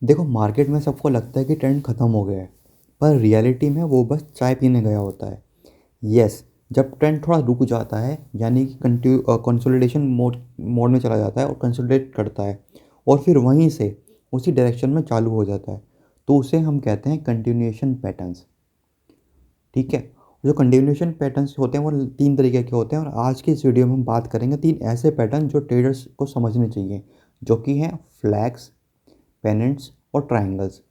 देखो, मार्केट में सबको लगता है कि ट्रेंड ख़त्म हो गया है, पर रियलिटी में वो बस चाय पीने गया होता है। यस, जब ट्रेंड थोड़ा रुक जाता है, यानी कि कंसोलिडेशन मोड मोड में चला जाता है और कंसोलिडेट करता है, और फिर वहीं से उसी डायरेक्शन में चालू हो जाता है, तो उसे हम कहते हैं कंटिन्यूएशन पैटर्न्स। ठीक है। जो कंटिन्यूएशन पैटर्न्स होते हैं वो 3 तरीके के होते हैं, और आज की इस वीडियो में हम बात करेंगे 3 ऐसे पैटर्न जो ट्रेडर्स को समझने चाहिए, जो कि हैं फ्लैग्स, पेनेंट्स और ट्रायंगल्स।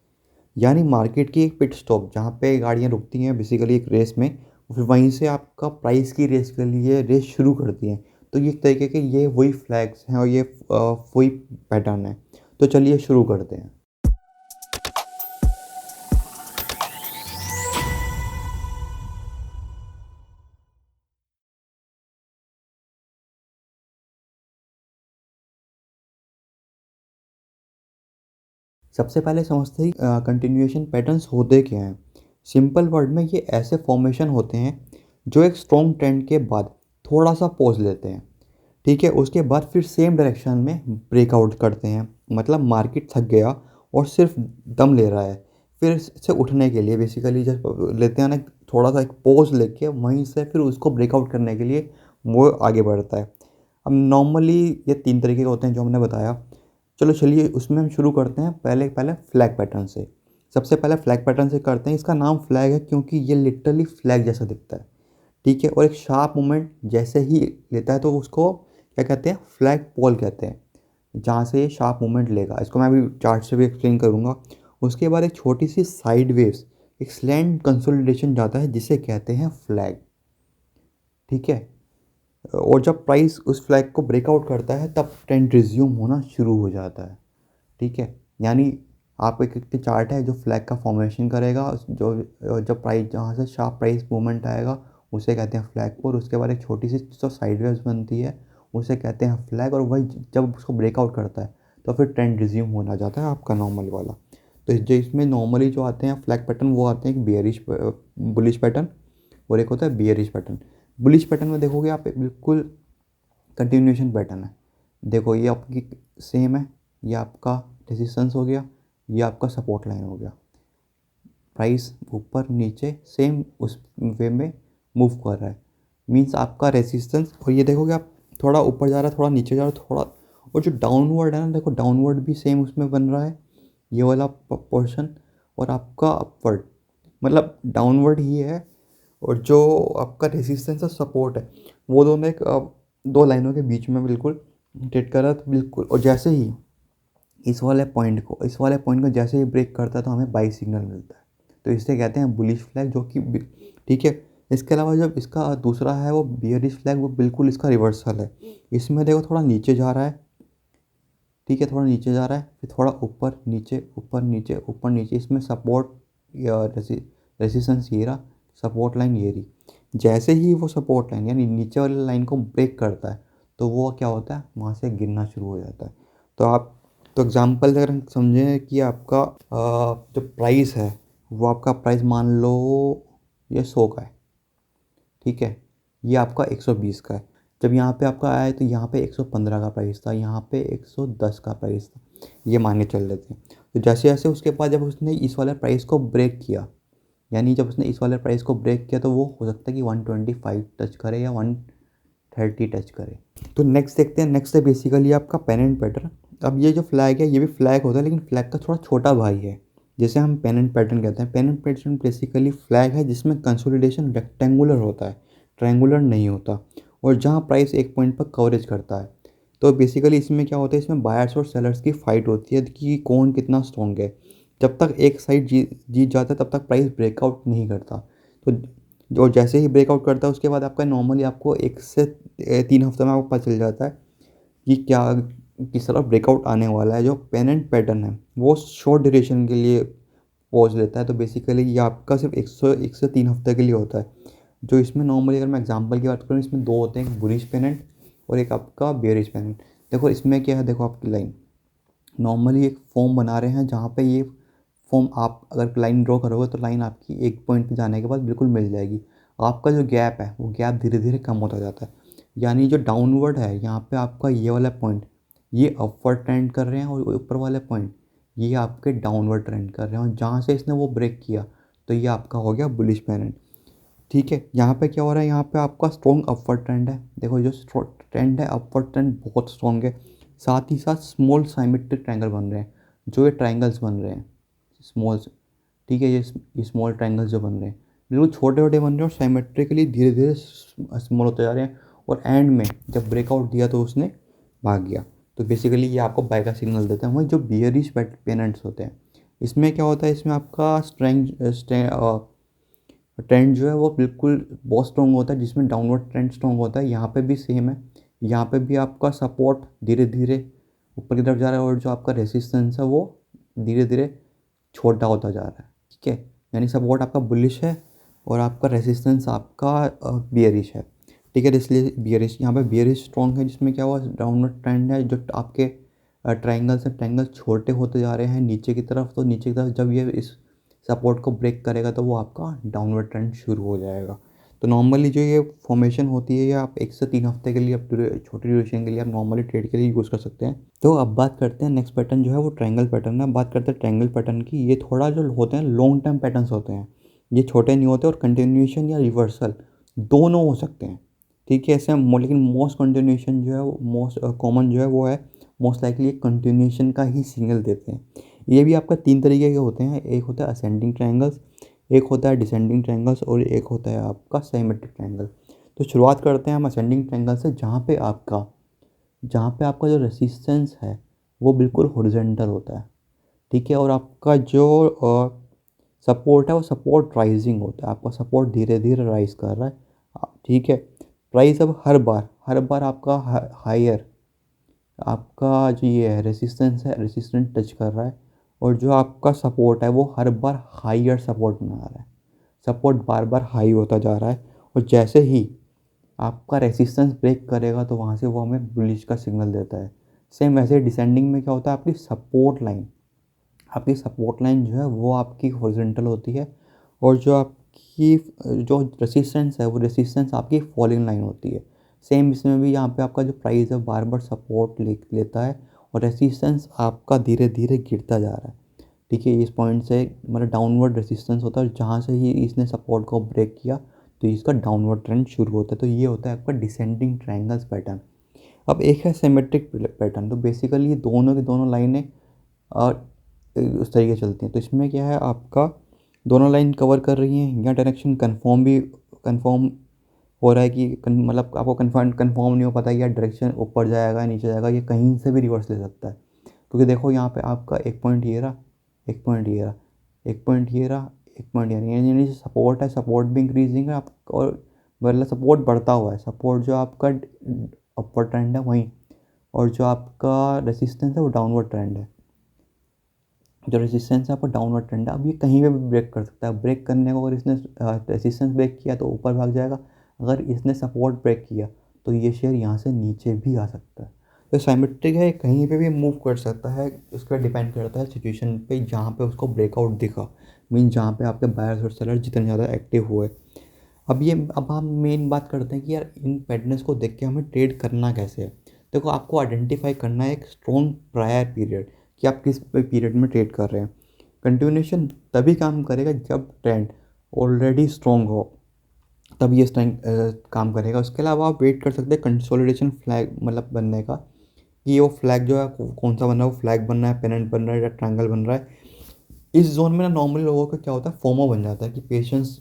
यानी मार्केट की एक पिट स्टॉप जहाँ पे गाड़ियाँ रुकती हैं बेसिकली एक रेस में, फिर वहीं से आपका प्राइस की रेस के लिए रेस शुरू करती हैं। तो ये एक तरीके के ये वही फ्लैग्स हैं और ये वही पैटर्न है। तो चलिए शुरू करते हैं। सबसे पहले समझते ही कंटिन्यूएशन पैटर्न्स होते क्या हैं। सिंपल वर्ड में ये ऐसे फॉर्मेशन होते हैं जो एक स्ट्रॉन्ग ट्रेंड के बाद थोड़ा सा पॉज लेते हैं। ठीक है, उसके बाद फिर सेम डायरेक्शन में ब्रेकआउट करते हैं। मतलब मार्केट थक गया और सिर्फ दम ले रहा है, फिर से उठने के लिए बेसिकली जब लेते हैं ना, थोड़ा सा एक पॉज लेके वहीं से फिर उसको ब्रेकआउट करने के लिए वो आगे बढ़ता है। अब नॉर्मली ये 3 तरीके के होते हैं जो हमने बताया। चलो चलिए उसमें हम शुरू करते हैं पहले पहले फ्लैग पैटर्न से। सबसे पहले फ्लैग पैटर्न से करते हैं। इसका नाम फ्लैग है क्योंकि ये लिटरली फ्लैग जैसा दिखता है। ठीक है, और एक शार्प मूवमेंट जैसे ही लेता है तो उसको क्या कहते हैं, फ्लैग पॉल कहते हैं, जहाँ से ये शार्प मूवमेंट लेगा। इसको मैं अभी चार्ट से भी एक्सप्लेन करूँगा। उसके बाद एक छोटी सी साइड वेव्स, एक स्लैंड कंसोलिडेशन जाता है जिसे कहते हैं फ्लैग। ठीक है, और जब प्राइस उस फ्लैग को ब्रेकआउट करता है तब ट्रेंड रिज्यूम होना शुरू हो जाता है। ठीक है, यानी आप एक चार्ट है जो फ्लैग का फॉर्मेशन करेगा, जो जब प्राइस जहाँ से शार्प प्राइस मूवमेंट आएगा उसे कहते हैं फ्लैग को, और उसके बाद एक छोटी सी जो साइडवेज बनती है उसे कहते हैं फ्लैग, और वही जब उसको ब्रेकआउट करता है तो फिर ट्रेंड रिज्यूम होना जाता है आपका नॉर्मल वाला। तो जो इसमें नॉर्मली जो आते हैं फ्लैग पैटर्न वो आते हैं एक बियरिश बुलिश पैटर्न, और एक होता है बियरिश पैटर्न। बुलिश पैटर्न में देखोगे आप बिल्कुल कंटिन्यूएशन पैटर्न है। देखो ये आपकी सेम है, ये आपका रेजिस्टेंस हो गया, ये आपका सपोर्ट लाइन हो गया। प्राइस ऊपर नीचे सेम उस वे में मूव कर रहा है, मीन्स आपका रेजिस्टेंस। और ये देखोगे आप थोड़ा ऊपर जा रहा है, थोड़ा नीचे जा रहा है, थोड़ा, और जो डाउनवर्ड है ना, देखो डाउनवर्ड भी सेम उसमें बन रहा है, ये वाला पोर्शन, और आपका अपवर्ड, मतलब डाउनवर्ड ही है। और जो आपका रेजिस्टेंस और सपोर्ट है वो दोनों एक दो लाइनों के बीच में बिल्कुल ट्रेड कर रहा था बिल्कुल। और जैसे ही इस वाले पॉइंट को जैसे ही ब्रेक करता है तो हमें बाई सिग्नल मिलता है। तो इसे कहते हैं बुलिश फ्लैग, जो कि ठीक है। इसके अलावा जब इसका दूसरा है वो बियरिश फ्लैग, वो बिल्कुल इसका रिवर्सल है। इसमें देखो थोड़ा नीचे जा रहा है, ठीक है, थोड़ा नीचे जा रहा है, फिर थोड़ा ऊपर नीचे ऊपर नीचे ऊपर नीचे। इसमें सपोर्ट या रेसिस्टेंस ये रहा, सपोर्ट लाइन ये रही। जैसे ही वो सपोर्ट लाइन यानी नीचे वाली लाइन को ब्रेक करता है तो वो क्या होता है, वहाँ से गिरना शुरू हो जाता है। तो आप, तो एग्जांपल अगर हम समझें कि आपका जो प्राइस है वो आपका प्राइस मान लो ये 100 का है। ठीक है, ये आपका 120 का है। जब यहाँ पे आपका आया है तो यहाँ पे 115 का प्राइस था, यहाँ पे 110 का प्राइस था, ये मान के चल लेते हैं। तो जैसे जैसे उसके बाद जब उसने इस वाले प्राइस को ब्रेक किया, यानी जब उसने इस वाले प्राइस को ब्रेक किया, तो वो हो सकता है कि 125 टच करे या 130 टच करे। तो नेक्स्ट देखते हैं। नेक्स्ट है बेसिकली आपका पेनेंट पैटर्न। अब ये जो फ्लैग है ये भी फ्लैग होता है, लेकिन फ्लैग का थोड़ा छोटा भाई है, जिसे हम पेनेंट पैटर्न कहते हैं। पेनेंट पैटर्न बेसिकली फ्लैग है जिसमें कंसोलिडेशन रेक्टेंगुलर होता है, ट्रायंगुलर नहीं होता, और जहाँ प्राइस एक पॉइंट पर कवरेज करता है। तो बेसिकली इसमें क्या होता है, इसमें बायर्स और सेलर्स की फाइट होती है कि कौन कितना स्ट्रॉन्ग है। जब तक एक साइड जीत जाता है तब तक प्राइस ब्रेकआउट नहीं करता। तो जो जैसे ही ब्रेकआउट करता है उसके बाद आपका नॉर्मली आपको 1 से 3 हफ्ते में आपको पता चल जाता है कि क्या किस तरह ब्रेकआउट आने वाला है। जो पेनेंट पैटर्न है वो शॉर्ट ड्यूरेशन के लिए पहुँच लेता है। तो बेसिकली ये आपका सिर्फ 1 से 3 हफ्ते के लिए होता है। जो इसमें नॉर्मली अगर मैं एग्जांपल की बात करूँ, इसमें दो होते हैं, एक बुलिश पेनेंट और एक आपका बेयरिश पेनेंट। देखो इसमें क्या है, देखो आपकी लाइन नॉर्मली एक फॉर्म बना रहे हैं जहाँ पे ये फॉर्म आप अगर लाइन ड्रॉ करोगे तो लाइन आपकी एक पॉइंट पे जाने के बाद बिल्कुल मिल जाएगी। आपका जो गैप है वो गैप धीरे धीरे कम होता जाता है। यानी जो डाउनवर्ड है यहाँ पे आपका ये वाला पॉइंट, ये अपवर्ड ट्रेंड कर रहे हैं, और ऊपर वाले पॉइंट ये आपके डाउनवर्ड ट्रेंड कर रहे हैं, और जहाँ से इसने वो ब्रेक किया तो ये आपका हो गया बुलिश पैरेंट। ठीक है, यहाँ पे क्या हो रहा है, यहाँ पे आपका स्ट्रॉन्ग अपवर्ड ट्रेंड है। देखो जो ट्रेंड है, अपवर्ड ट्रेंड बहुत स्ट्रॉन्ग है। साथ ही साथ स्मॉल साइमेट्रिक ट्रायंगल बन रहे हैं, जो ये ट्रायंगल्स बन रहे हैं स्मॉल। ठीक है, ये स्मॉल ट्रायंगल्स जो बन रहे हैं बिल्कुल छोटे छोटे बन रहे हैं, और साइमेट्रिकली धीरे धीरे स्मॉल होते जा रहे हैं, और एंड में जब ब्रेकआउट दिया तो उसने भाग गया। तो बेसिकली ये आपको बाय का सिग्नल देता है। वही जो बियरिश पेनेंट्स होते हैं, इसमें क्या होता है, इसमें आपका ट्रेंड जो है वो बिल्कुल बहुत स्ट्रॉन्ग होता है, जिसमें डाउनवर्ड ट्रेंड स्ट्रॉन्ग होता है। यहाँ पे भी सेम है, यहाँ पे भी आपका सपोर्ट धीरे धीरे ऊपर की तरफ जा रहा है, और जो आपका रेसिस्टेंस है वो धीरे धीरे छोटा होता जा रहा है। ठीक है, यानी सपोर्ट आपका बुलिश है और आपका रेसिस्टेंस आपका बियरिश है। ठीक है, इसलिए बियरिश, यहाँ पे बियरिश स्ट्रॉन्ग है, जिसमें क्या हुआ, डाउनवर्ड ट्रेंड है, जो आपके ट्रायंगल छोटे होते जा रहे हैं नीचे की तरफ। तो नीचे की तरफ जब ये इस सपोर्ट को ब्रेक करेगा तो वो आपका डाउनवर्ड ट्रेंड शुरू हो जाएगा। तो नॉर्मली जो ये फॉर्मेशन होती है, ये आप 1 से 3 हफ्ते के लिए, आप छोटी ड्यूरेशन के लिए आप नॉर्मली ट्रेड के लिए यूज़ कर सकते हैं। तो अब बात करते हैं नेक्स्ट पैटर्न जो है वो ट्रायंगल पैटर्न है। बात करते हैं ट्रायंगल पैटर्न की। ये थोड़ा जो होते हैं लॉन्ग टर्म पैटर्न्स होते हैं, ये छोटे नहीं होते, और कंटिन्यूएशन या रिवर्सल दोनों हो सकते हैं। ठीक है, ऐसे लेकिन मोस्ट कंटिन्यूएशन जो है, मोस्ट कॉमन जो है वो है, मोस्ट लाइकली एक कंटिन्यूएशन का ही सिग्नल देते हैं। ये भी आपका 3 तरीके के होते हैं, एक होता है असेंडिंग ट्रायंगल्स, एक होता है डिसेंडिंग ट्रायंगल्स, और एक होता है आपका साइमेट्रिक ट्रायंगल। तो शुरुआत करते हैं हम असेंडिंग ट्रायंगल से, जहाँ पे आपका जो रेसिस्टेंस है वो बिल्कुल हॉरिजॉन्टल होता है। ठीक है, और आपका जो सपोर्ट है वो सपोर्ट राइजिंग होता है, आपका सपोर्ट धीरे धीरे राइज कर रहा है। ठीक है, प्राइस अब हर बार आपका हायर, आपका जो ये है रेसिस्टेंस है, रेसिस्टेंस टच कर रहा है, और जो आपका सपोर्ट है वो हर बार हायर सपोर्ट बना रहा है, सपोर्ट बार बार हाई होता जा रहा है। और जैसे ही आपका रेसिस्टेंस ब्रेक करेगा तो वहाँ से वो हमें बुलिश का सिग्नल देता है। सेम वैसे डिसेंडिंग में क्या होता है, आपकी सपोर्ट लाइन जो है वो आपकी हॉरिजॉन्टल होती है, और जो रेसिस्टेंस है वो रेसिस्टेंस आपकी फॉलिंग लाइन होती है। सेम इसमें भी यहाँ पे आपका जो प्राइस है बार बार सपोर्ट लेता है, और रेसिस्टेंस आपका धीरे धीरे गिरता जा रहा है। ठीक है, इस पॉइंट से मतलब डाउनवर्ड रेसिस्टेंस होता है, जहाँ से ही इसने सपोर्ट को ब्रेक किया तो इसका डाउनवर्ड ट्रेंड शुरू होता है। तो ये होता है आपका डिसेंडिंग ट्रायंगल्स पैटर्न। अब एक है सिमेट्रिक पैटर्न। तो बेसिकली ये दोनों की दोनों लाइनें उस तरीके चलती हैं। तो इसमें क्या है, आपका दोनों लाइन कवर कर रही हैं, या डायरेक्शन कंफर्म हो रहा है कि मतलब आपको कंफर्म नहीं हो पाता कि यार डायरेक्शन ऊपर जाएगा नीचे जाएगा, ये कहीं से भी रिवर्स ले सकता है। क्योंकि देखो यहाँ पे आपका एक पॉइंट ये रहा, एक पॉइंट ये रहा, एक पॉइंट ये रहा, एक पॉइंट ये रहा, यानी जो सपोर्ट है, सपोर्ट भी इंक्रीजिंग है आप, और मतलब सपोर्ट बढ़ता हुआ है, सपोर्ट जो आपका अपर ट्रेंड है वहीं, और जो आपका रेसिस्टेंस है वो डाउनवर्ड ट्रेंड है। जो रेसिस्टेंस है आपका डाउनवर्ड ट्रेंड है। अब ये कहीं पे भी ब्रेक कर सकता है। ब्रेक करने को अगर इसने रेसिस्टेंस ब्रेक किया तो ऊपर भाग जाएगा, अगर इसने सपोर्ट ब्रेक किया तो ये शेयर यहाँ से नीचे भी आ सकता है। तो साइमेट्रिक है, कहीं पे भी मूव कर सकता है, उस पर डिपेंड करता है सिचुएशन पे, जहाँ पे उसको ब्रेकआउट दिखा, मीन जहाँ पे आपके बायर्स और सेलर जितने ज़्यादा एक्टिव हुए। अब हम मेन बात करते हैं कि यार इन पैटर्न्स को देख के हमें ट्रेड करना कैसे है। देखो, आपको आइडेंटिफाई करना है एक स्ट्रॉन्ग प्रायर पीरियड, कि आप किस पीरियड में ट्रेड कर रहे हैं। कंटिन्यूएशन तभी काम करेगा जब ट्रेंड ऑलरेडी स्ट्रॉन्ग हो, तब ये स्ट्रेंथ काम करेगा। उसके अलावा आप वेट कर सकते हैं कंसोलिडेशन फ्लैग मतलब बनने का, कि वो फ्लैग जो है कौन सा बन रहा है, वो फ्लैग बन रहा है, पेनेंट बन रहा है, या ट्रायंगल बन रहा है। इस जोन में ना नॉर्मली लोगों का क्या होता है, फोमो बन जाता है, कि पेशेंस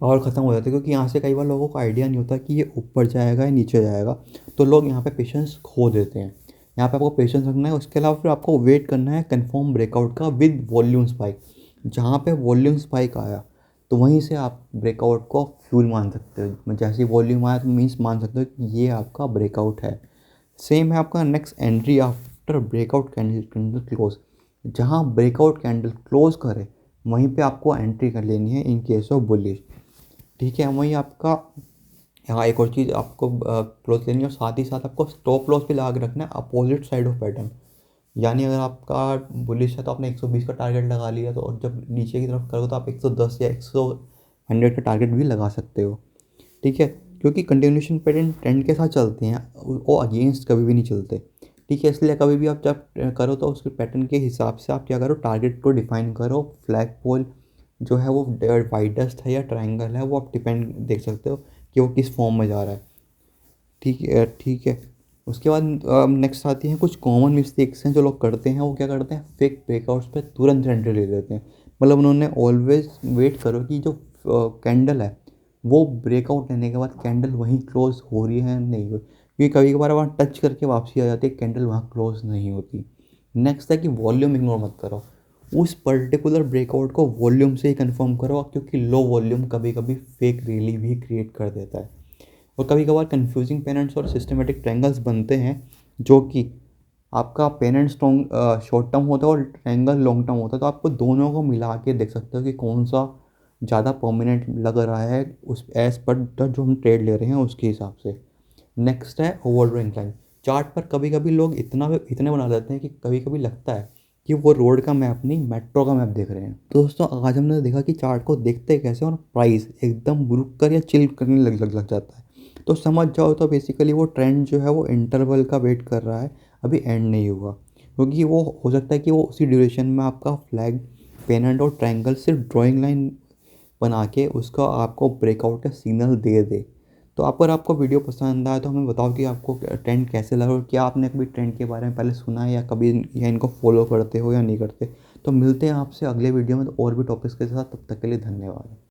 पावर ख़त्म हो जाती है, क्योंकि यहाँ से कई बार लोगों को आइडिया नहीं होता कि ये ऊपर जाएगा या नीचे जाएगा, तो लोग यहाँ पे पेशेंस खो देते हैं। यहाँ पे आपको पेशेंस रखना है। उसके अलावा फिर आपको वेट करना है कंफर्म ब्रेकआउट का विद वॉल्यूम स्पाइक। जहाँ पे वॉल्यूम स्पाइक आया तो वहीं से आप ब्रेकआउट को फ्यूल मान सकते हो। जैसे ही वॉल्यूम आया तो मीन्स मान सकते हो कि ये आपका ब्रेकआउट है। सेम है आपका next entry after breakout candle close. जहाँ ब्रेकआउट कैंडल क्लोज करे वहीं पे आपको एंट्री कर लेनी है इन केस ऑफ बुलिश। ठीक है, वहीं आपका यहाँ एक और चीज़ आपको क्लोज लेनी है, और साथ ही साथ आपको स्टॉप लॉस भी लगा के रखना है अपोजिट साइड ऑफ पैटर्न। यानी अगर आपका बुलिश है तो आपने 120 का टारगेट लगा लिया, तो और जब नीचे की तरफ करोगे तो आप 110 या 100 का टारगेट भी लगा सकते हो। ठीक है, क्योंकि कंटिन्यूशन पैटर्न ट्रेंड के साथ चलते हैं, वो अगेंस्ट कभी भी नहीं चलते। ठीक है। इसलिए कभी भी आप जब करो तो उसके पैटर्न के हिसाब से आप क्या करो, टारगेट को डिफाइन करो। फ्लैग पोल जो है वो वाइडेस्ट है या ट्रायंगल है, वो आप डिपेंड देख सकते हो कि वो किस फॉर्म में जा रहा है। ठीक है, ठीक है। उसके बाद नेक्स्ट आती हैं कुछ कॉमन मिस्टेक्स हैं जो लोग करते हैं। वो क्या करते हैं, फेक ब्रेकआउट्स पे तुरंत एंट्री ले लेते हैं। मतलब उन्होंने ऑलवेज वेट करो कि जो कैंडल है वो ब्रेकआउट लेने के बाद कैंडल वहीं क्लोज हो रही है नहीं हो, क्योंकि कभी कभार वहाँ टच करके वापसी आ जाती है, कैंडल वहाँ क्लोज नहीं होती। नेक्स्ट है कि वॉल्यूम इग्नोर मत करो। उस पर्टिकुलर ब्रेकआउट को वॉल्यूम से ही कंफर्म करो, क्योंकि लो वॉल्यूम कभी कभी फेक रैली भी क्रिएट कर देता है। और कभी कभार कंफ्यूजिंग पेनेंट्स और सिस्टमेटिक ट्रायंगल्स बनते हैं, जो कि आपका पेनेंट स्ट्रॉन्ग शॉर्ट टर्म होता है और ट्रायंगल लॉन्ग टर्म होता है। तो आपको दोनों को मिला के देख सकते हो कि कौन सा ज़्यादा परमानेंट लग रहा है उस एज पर जो हम ट्रेड ले रहे हैं उसके हिसाब से। नेक्स्ट है ओवरड्राइंग इंक्लाइन। चार्ट पर कभी कभी लोग इतने बना देते हैं कि कभी कभी लगता है कि वो रोड का मैप नहीं, मेट्रो का मैप देख रहे हैं। तो दोस्तों आज हमने देखा कि चार्ट को देखते कैसे और प्राइस एकदम रुक कर या चिल करने लग जाता है। तो समझ जाओ तो बेसिकली वो ट्रेंड जो है वो इंटरवल का वेट कर रहा है, अभी एंड नहीं हुआ। क्योंकि वो हो सकता है कि वो उसी ड्यूरेशन में आपका फ्लैग, पेनेंट और ट्रायंगल सिर्फ ड्राइंग लाइन बना के उसका आपको ब्रेकआउट का सिग्नल दे दे। तो अगर आपको वीडियो पसंद आया तो हमें बताओ कि आपको ट्रेंड कैसे लगा, और क्या आपने कभी ट्रेंड के बारे में पहले सुना है या कभी या इनको फॉलो करते हो या नहीं करते। तो मिलते हैं आपसे अगले वीडियो में तो और भी टॉपिक्स के साथ। तब तक के लिए धन्यवाद।